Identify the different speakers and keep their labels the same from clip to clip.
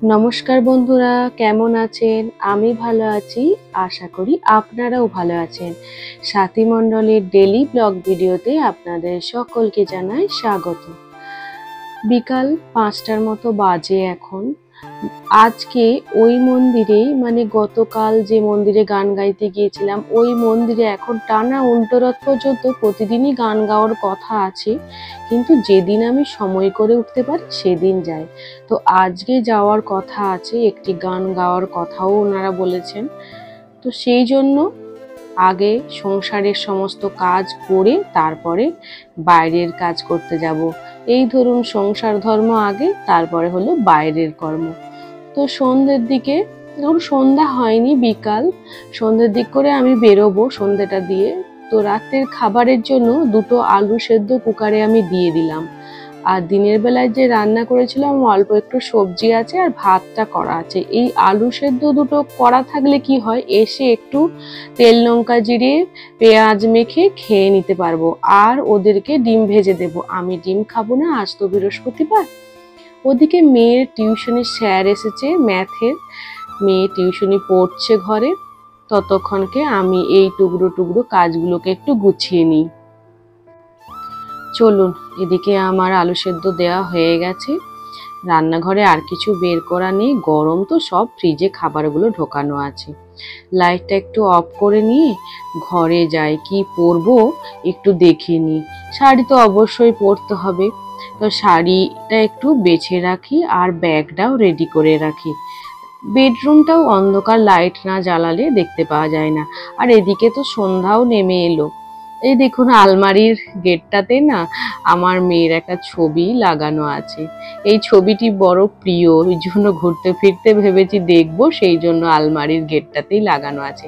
Speaker 1: নমস্কার বন্ধুরা, কেমন আছেন? আমি ভালো আছি, আশা করি আপনারাও ভালো আছেন। সাথী মণ্ডলের ডেইলি ব্লগ ভিডিওতে আপনাদের সকলকে জানাই স্বাগত। বিকাল 5টার মতো বাজে এখন। আজকে ওই মন্দিরেই গতকাল যে মন্দিরে গান গাইতে গিয়েছিলাম ওই মন্দিরে এখন টানা উল্টো রথ পর্যন্ত প্রতিদিনই গান গাওয়ার কথা আছে, কিন্তু যেদিন আমি সময় করে উঠতে পারি সেদিন যাই। তো আজকে যাওয়ার কথা আছে, একটি গান গাওয়ার কথাও ওনারা বলেছেন। তো সেই জন্য আগে সংসারের সমস্ত কাজ করে তারপরে বাইরের কাজ করতে যাব। এই ধরুন, সংসার ধর্ম আগে, তারপরে হলো বাইরের কর্ম। তো সন্ধ্যের দিকে, ধরুন সন্ধ্যা হয়নি, বিকাল সন্ধ্যের দিক করে আমি বেরোবো সন্ধ্যেটা দিয়ে। তো রাতের খাবারের জন্য দুটো আলু সেদ্ধ কুকারে আমি দিয়ে দিলাম। আর দিনের বেলায় যে রান্না করেছিলাম অল্প একটু সবজি আছে আর ভাতটা করা আছে। এই আলু সেদ্ধ দুটো করা থাকলে কি হয়, এসে একটু তেল লঙ্কা জিরে পেঁয়াজ মেখে খেয়ে নিতে পারবো। আর ওদেরকে ডিম ভেজে দেব, আমি ডিম খাবো না, আজ তো বৃহস্পতিবার। ওদিকে মেয়ের টিউশনের স্যার এসেছে, ম্যাথের মেয়ে টিউশনি পড়ছে ঘরে। ততক্ষণকে আমি এই টুকরো টুকরো কাজগুলোকে একটু গুছিয়ে নিই। চলুন, এদিকে আমার আলু সেদ্ধ দেওয়া হয়ে গেছে। রান্নাঘরে আর কিছু বের করা নেই, গরম তো, সব ফ্রিজে খাবারগুলো ঢোকানো আছে। লাইটটা একটু অফ করে নিয়ে ঘরে যাই, কি পরবো একটু দেখে নিই। শাড়ি তো অবশ্যই পরতে হবে, তো শাড়িটা একটু বেছে রাখি আর ব্যাগটাও রেডি করে রাখি। বেডরুমটাও অন্ধকার, লাইট না জ্বালালে দেখতে পাওয়া যায় না। আর এদিকে তো সন্ধ্যাও নেমে এলো। এই দেখুন, আলমারির গেটটাতে না আমার মেয়ের একটা ছবি লাগানো আছে। এই ছবিটি বড় প্রিয়, ওই জন্য ঘুরতে ফিরতে ভেবেছি দেখবো, সেই জন্য আলমারির গেটটাতেই লাগানো আছে।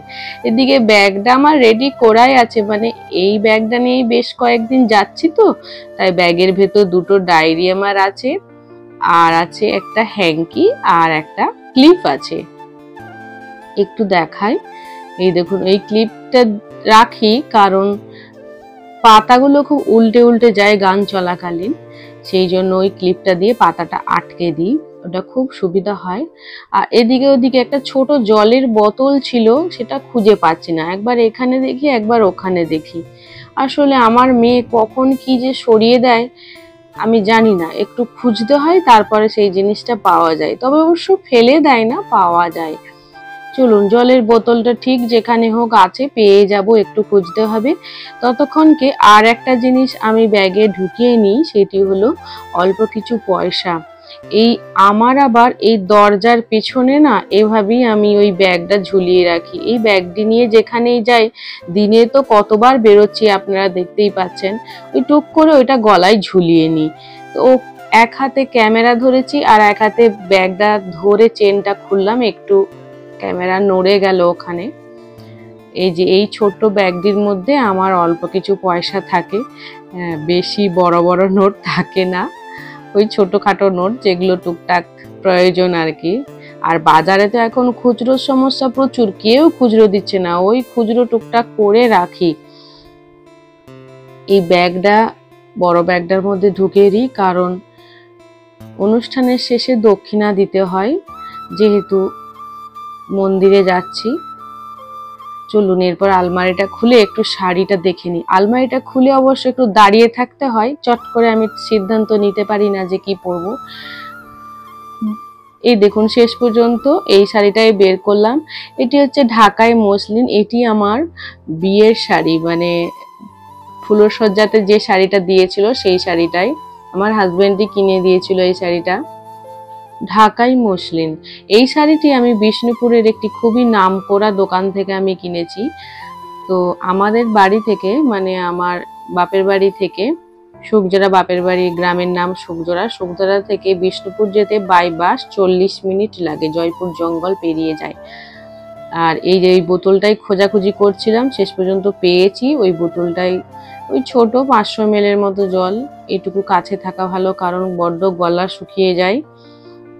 Speaker 1: এদিকে ব্যাগটা আমার রেডি করাই আছে, এই ব্যাগটা নিয়েই বেশ কয়েকদিন যাচ্ছি তো, তাই ব্যাগের ভেতর দুটো ডায়েরি আমার আছে, আর আছে একটা হ্যাঙ্কি আর একটা ক্লিপ আছে। একটু দেখাই, এই দেখুন, এই ক্লিপটা রাখি কারণ পাতাগুলো খুব উল্টে উল্টে যায় গান চলাকালীন, সেই জন্য ওই ক্লিপটা দিয়ে পাতাটা আটকে দিই, ওটা খুব সুবিধা হয়। আর এদিকে ওদিকে একটা ছোট জলের বোতল ছিল, সেটা খুঁজে পাচ্ছি না, একবার এখানে দেখি একবার ওখানে দেখি। আসলে আমার মেয়ে কখন কি যে সরিয়ে দেয় আমি জানি না, একটু খুঁজতে হয় তারপরে সেই জিনিসটা পাওয়া যায়, তবে অবশ্য ফেলে দেয় না, পাওয়া যায়। চলুন, জলের বোতলটা ঠিক যেখানে হোক আছে, পেয়ে যাব, একটু খুঁজতে হবে। ততক্ষণকে আর একটা জিনিস আমি ব্যাগে ঢুকিয়ে নিই, সেটি হলো অল্প কিছু পয়সা। এই আমার আবার এই দরজার পেছনে না এভাবেই আমি ওই ব্যাগটা ঝুলিয়ে রাখি। এই ব্যাগটি নিয়ে যেখানেই যাই, দিনে তো কতবার বেরোচ্ছি আপনারা দেখতেই পাচ্ছেন, ওই টুক করে ওইটা গলায় ঝুলিয়ে নিই। তো এক হাতে ক্যামেরা ধরেছি আর এক হাতে ব্যাগটা ধরে চেনটা খুললাম, একটু ক্যামেরা নড়ে গেল ওখানে। এই যে এই ছোট্ট ব্যাগটির মধ্যে আমার অল্প কিছু পয়সা থাকে, বেশি বড় বড় নোট থাকে না, ওই ছোটখাটো নোট যেগুলো টুকটাক প্রয়োজন আর কি। আর বাজারে তো এখন খুচরোর সমস্যা প্রচুর, কেউ খুচরো দিচ্ছে না, ওই খুচরো টুকটাক করে রাখি। এই ব্যাগটা বড় ব্যাগটার মধ্যে ঢুকিয়ে দিই, কারণ অনুষ্ঠানের শেষে দক্ষিণা দিতে হয়, যেহেতু মন্দিরে যাচ্ছি। চলুন, এরপর আলমারিটা খুলে একটু শাড়িটা দেখে নিই। আলমারিটা খুলে অবশ্য একটু দাঁড়িয়ে থাকতে হয়, চট করে আমি সিদ্ধান্ত নিতে পারি না যে কি পরবো। এই দেখুন, শেষ পর্যন্ত এই শাড়িটাই বের করলাম। এটি হচ্ছে ঢাকাই মসলিন, এটি আমার বিয়ের শাড়ি, ফুলসজ্জাতে যে শাড়িটা দিয়েছিল সেই শাড়িটাই আমার হাজবেন্ডই কিনে দিয়েছিল। এই শাড়িটা ঢাকাই মসলিন। এই শাড়িটি আমি বিষ্ণুপুরের একটি খুবই নামকরা দোকান থেকে আমি কিনেছি। তো আমাদের বাড়ি থেকে, আমার বাপের বাড়ি থেকে সুকজোড়া, বাপের বাড়ি গ্রামের নাম সুকজোড়া, সুকজোড়া থেকে বিষ্ণুপুর যেতে বাই বাস 40 মিনিট লাগে, জয়পুর জঙ্গল পেরিয়ে যায়। আর এই যে এই বোতলটাই খোঁজাখুঁজি করছিলাম, শেষ পর্যন্ত পেয়েছি। ওই বোতলটাই ওই ছোট 500 ml মতো জল, এটুকু কাছে থাকা ভালো, কারণ বড্ড গলা শুকিয়ে যায়।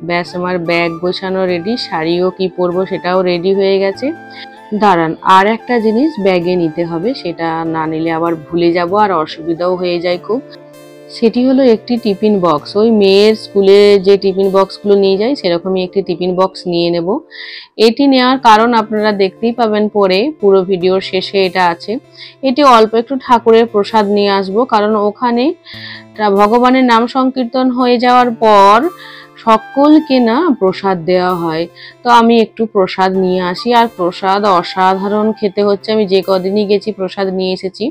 Speaker 1: ব্যাস, আমার ব্যাগ গোছানো রেডি, শাড়িও কি পরবো সেটাও রেডি হয়ে গেছে। দাঁড়ান, আর একটা জিনিস ব্যাগে নিতে হবে, সেটা না নিলে আবার ভুলে যাব আর অসুবিধাও হয়ে যায় খুব। সেটি হলো একটি টিফিন বক্স। ওই মেয়ের স্কুলে যে টিফিন বক্সগুলো নিয়ে যায় সেরকমই একটি টিফিন বক্স নিয়ে নেব। এটি নেওয়ার কারণ আপনারা দেখতেই পাবেন পরে, পুরো ভিডিওর শেষে এটা আছে। এটি অল্প একটু ঠাকুরের প্রসাদ নিয়ে আসব, কারণ ওখানে ভগবানের নাম সংকীর্তন হয়ে যাওয়ার পর সকলকে না প্রসাদ দেওয়া হয়। তো আমি একটু প্রসাদ নিয়ে আসি, আর প্রসাদ অসাধারণ খেতে হচ্ছে। আমি যে কদিনই গেছি প্রসাদ নিয়ে এসেছি।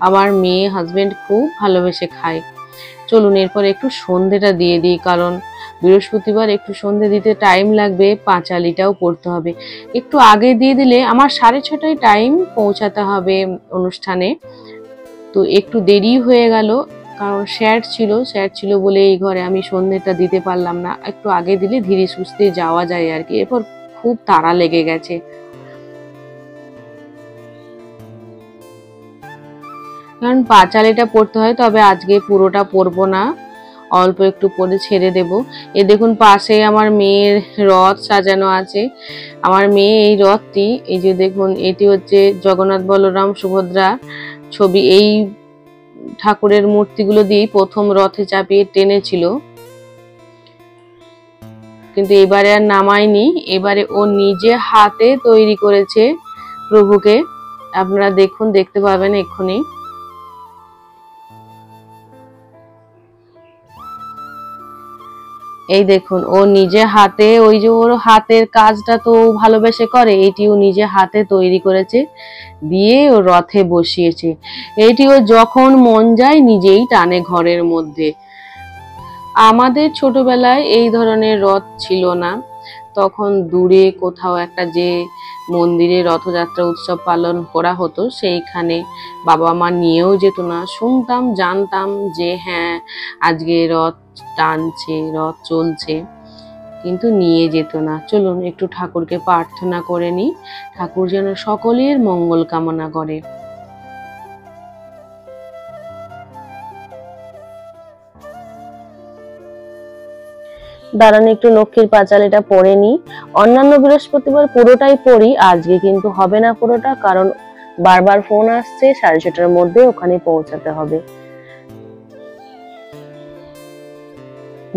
Speaker 1: আমার মেয়ে হাজবেন্ড খুব ভালোবেসে খায়। চলুন এরপর একটু সন্ধেটা দিয়ে দিই, কারণ বৃহস্পতিবার একটু সন্ধে দিতে টাইম লাগবে, পাঁচালিটাও পড়তে হবে। একটু আগে দিয়ে দিলে আমার 6:30টায় টাইম পৌঁছাতে হবে অনুষ্ঠানে, তো একটু দেরি হয়ে গেল, কারণ স্যার ছিল বলে এই ঘরে আমি সন্ধেটা দিতে পারলাম না। একটু আগে দিলে ধীরে সুস্থে যাওয়া যায় আর কি। এরপর খুব তাড়া লেগে গেছে। কারণ পাঁচালিটা পড়তে হয়, তবে আজকে পুরোটা পড়বো না, অল্প একটু পরে ছেড়ে দেব। এ দেখুন পাশে আমার মেয়ের রথ সাজানো আছে। আমার মেয়ে এই রথটি, এই যে দেখুন, এটি হচ্ছে জগন্নাথ বলরাম সুভদ্রা ছবি। এই ঠাকুরের মূর্তিগুলো দিয়েই প্রথম রথে চাপিয়ে টেনেছিল, কিন্তু এবারে আর নামায়নি। এবারে ও নিজে হাতে তৈরি করেছে প্রভুকে। আপনারা দেখুন, দেখতে পাবেন এক্ষুনি। এই দেখুন ও নিজে হাতে, ওই যে ওর হাতের কাজটা তো ভালোবেসে করে, এটি ও নিজে হাতে তৈরি করেছে, দিয়ে ও রথে বসিয়েছে। এটি ও যখন মন যায় নিজেই টানে ঘরের মধ্যে। আমাদের ছোটবেলায় এই ধরনের রথ ছিল না, তখন দূরে কোথাও একটা যে মন্দিরে রথযাত্রা উৎসব পালন করা হতো সেইখানে বাবা মা নিয়েও যেত না। শুনতাম, জানতাম যে হ্যাঁ আজকে রথ টানছে, রথ চলছে, কিন্তু নিয়ে যেত না। চলুন একটু ঠাকুরকে প্রার্থনা করে নিই, ঠাকুর যেন সকলের মঙ্গল কামনা করে। দাঁড়ান একটু লক্ষ্মীর পাঁচালিটা পড়ে নি। অন্যান্য বৃহস্পতিবার পুরোটাই পড়ি, আজকে কিন্তু হবে না পুরোটা, কারণ বারবার ফোন আসছে, 6:30টার মধ্যে ওখানে পৌঁছাতে হবে।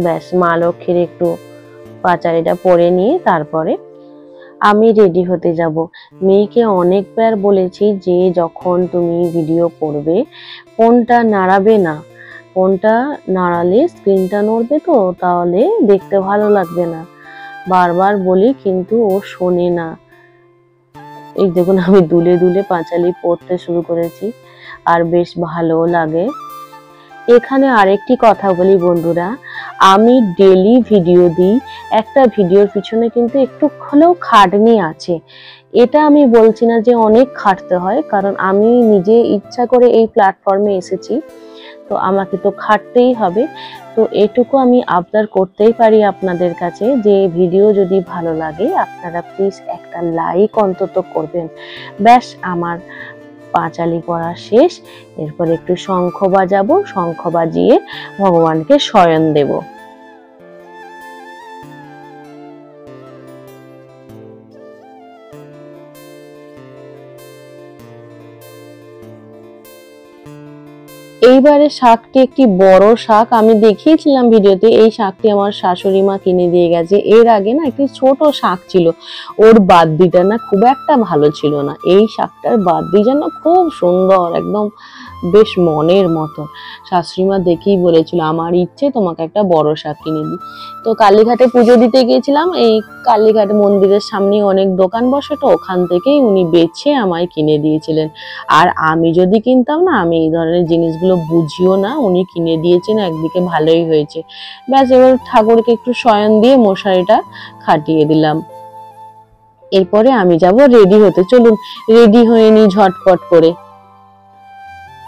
Speaker 1: ব্যাস, মা লক্ষ্মীর একটু পাঁচালিটা পড়ে নিয়ে তারপরে আমি রেডি হতে যাব। মেয়েকে অনেকবার বলেছি যে যখন তুমি ভিডিও করবে ফোনটা নাড়াবে না, ফোনটা নাড়ালে স্ক্রিনটা নড়বে, তো তাহলে দেখতে ভালো লাগবে না। বারবার বলি, কিন্তু ও শোনে না। এই দেখুন আমি দুলে দুলে পাঁচালি পড়তে শুরু করেছি, আর বেশ ভালো লাগে। এখানে আরেকটি কথা বলি বন্ধুরা, আমি ডেলি ভিডিও দিই, একটা ভিডিওর পিছনে কিন্তু একটু হলেও খাটনি আছে। এটা আমি বলছি না যে অনেক খাটতে হয়, কারণ আমি নিজে ইচ্ছা করে এই প্ল্যাটফর্মে এসেছি, তো আমাকে তো খাটতেই হবে। তো এটুকু আমি আবদার করতেই পারি আপনাদের কাছে, যে ভিডিও যদি ভালো লাগে আপনারা প্লিজ একটা লাইক অন্তত করবেন। ব্যাস, আমার পাঁচালি পড়া শেষ। এরপর একটু শঙ্খ বাজাবো, শঙ্খ বাজিয়ে ভগবানকে শয়ন দেব। এইবারে শাকটি একটি বড় শাক, আমি দেখিয়েছিলাম ভিডিওতে। এই শাকটি আমার শাশুড়ি মা কিনে দিয়ে গেছে। এর আগে না একটি ছোট শাক ছিল, ওর বাদ্যিটা না খুব একটা ভালো ছিল না। এই শাকটার বাদ্যি যেন খুব সুন্দর, একদম বেশ মনের মতন। শাশুড়ি মা দেখেই বলেছিল আমার ইচ্ছে তোমাকে একটা বড় শাক কিনে দিই। তো কালীঘাটে পুজো দিতে গিয়েছিলাম, এই কালীঘাট মন্দিরের সামনে অনেক দোকান বসে, তো ওখান থেকেই উনি বেছে আমায় কিনে দিয়েছিলেন। আর আমি যদি কিনতাম না, আমি এই ধরনের জিনিসগুলো বুঝিও না, উনি কিনে দিয়েছেন, একদিকে ভালোই হয়েছে। ব্যাস, এবার ঠাকুরকে একটু শয়ন দিয়ে মশারিটা খাটিয়ে দিলাম। এরপরে আমি যাব রেডি হতে। চলুন রেডি হয়ে নি ঝটপট করে।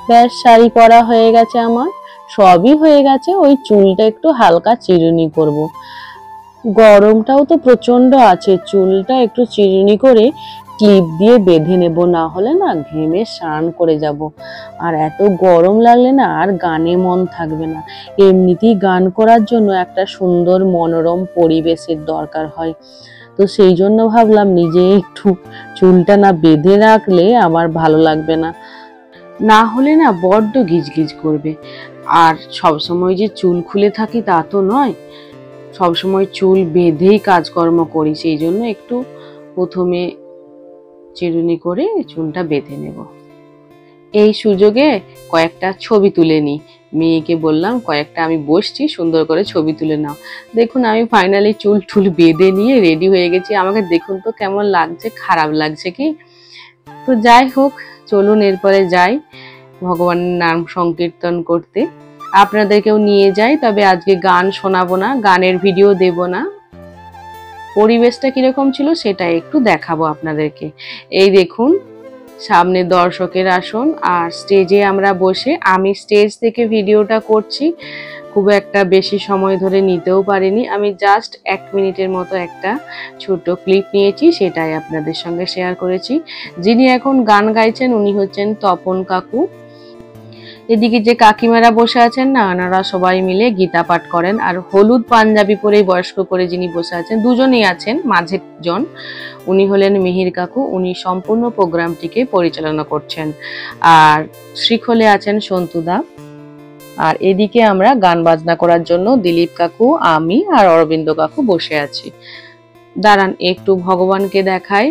Speaker 1: ব্যাস, শাড়ি পরা হয়ে গেছে আমার, সবই হয়ে গেছে। ওই চুলটা একটু হালকা চিরুনি করব, গরমটাও তো প্রচন্ড আছে, চুলটা একটু চিরুনি করে ক্লিপ দিয়ে বেঁধে নেব, না হলে না ঘেমে স্নান করে যাব। আর এত গরম লাগলে না আর গানে মন থাকবে না। এমনিতেই গান করার জন্য একটা সুন্দর মনোরম পরিবেশের দরকার হয়, তো সেই জন্য ভাবলাম নিজে একটু চুলটা না বেঁধে রাখলে আমার ভালো লাগবে না, না হলে না বড্ড গিজগিজ করবে। আর সব সময় যে চুল খুলে থাকি তা তো নয়, সব সময় চুল বেঁধেই কাজকর্ম করি, সেই জন্য একটু প্রথমে চিরুনি করে চুলটা বেঁধে নেব। এই সুযোগে কয়েকটা ছবি তুলে নিই। মেয়েকে বললাম কয়েকটা আমি বসছি, সুন্দর করে ছবি তুলে নাও। দেখুন আমি ফাইনালি চুল টুল বেঁধে নিয়ে রেডি হয়ে গেছি। আমাকে দেখুন তো কেমন লাগছে, খারাপ লাগছে কি? তো যাই হোক, চলুন এরপরে যাই ভগবানের নাম সংকীর্তন করতে। আপনাদেরকেও নিয়ে যাই, তবে আজকে গান শোনাবো না, গানের ভিডিও দেব না। পরিবেশটা কিরকম ছিল সেটা একটু দেখাবো আপনাদেরকে। এই দেখুন সামনে দর্শকের আসন, আর স্টেজে আমরা বসে, আমি স্টেজ থেকে ভিডিওটা করছি, খুব একটা বেশি সময় ধরে নিতেও পারিনি, আমি জাস্ট 1 মিনিটের মতো একটা ছোট ক্লিপ নিয়েছি, সেটাই আপনাদের সঙ্গে শেয়ার করেছি। যিনি এখন গান গাইছেন উনি হচ্ছেন তপন কাকু। এদিকে যে কাকিমারা বসে আছেন না, ওনারা সবাই মিলে গীতা পাঠ করেন। আর হলুদ পাঞ্জাবি পরে বয়স্ক করে যিনি বসে আছেন, দুজনেই আছেন, মাঝের জন উনি হলেন মিহির কাকু, উনি সম্পূর্ণ প্রোগ্রামটিকে পরিচালনা করছেন। আর শ্রীখলে আছেন সন্তুদা। আর এদিকে আমরা গান বাজনা করার জন্য দিলীপ কাকু, আমি আর অরবিন্দ কাকু বসে আছি। দাঁড়ান একটু ভগবানকে দেখাই।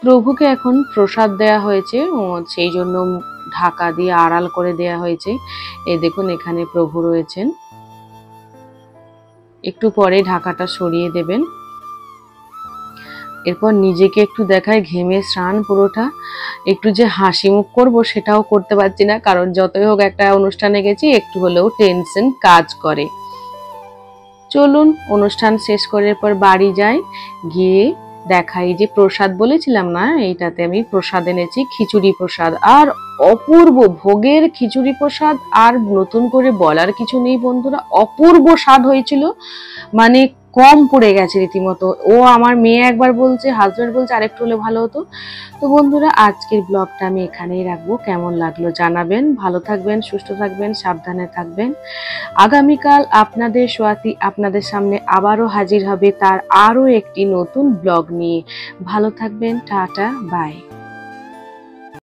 Speaker 1: প্রভুকে এখন প্রসাদ দেয়া হয়েছে, সেই জন্য ঢাকা দিয়ে আড়াল করে দেয়া হয়েছে। এই দেখুন এখানে প্রভু রয়েছেন, একটু পরে ঢাকাটা সরিয়ে দেবেন। এরপর নিজেকে একটু দেখায়, ঘেমে স্নান পুরোটা, একটু যে হাসি মুখ করবো সেটাও করতে পারছি না, কারণ যতই হোক একটা অনুষ্ঠানে গেছি, একটু হলেও টেনশন কাজ করে। চলুন অনুষ্ঠান শেষ করার পর বাড়ি যাই, গিয়ে দেখাই যে প্রসাদ বলেছিলাম না, এইটাতে আমি প্রসাদ এনেছি, খিচুড়ি প্রসাদ। আর অপূর্ব ভোগের খিচুড়ি প্রসাদ, আর নতুন করে বলার কিছু নেই বন্ধুরা, অপূর্ব স্বাদ হয়েছিল, মানে কম পড়ে গেছে রীতিমতো। ও আমার মেয়ে একবার বলছে, হাজব্যান্ড বলছে আরেকটু হলে ভালো হতো। তো বন্ধুরা আজকের ব্লগটা আমি এখানেই রাখবো, কেমন লাগলো জানাবেন। ভালো থাকবেন, সুস্থ থাকবেন, সাবধানে থাকবেন। আগামীকাল আপনাদের সোয়াতি আপনাদের সামনে আবারও হাজির হবে তার আরো একটি নতুন ব্লগ নিয়ে। ভালো থাকবেন, টাটা, বাই।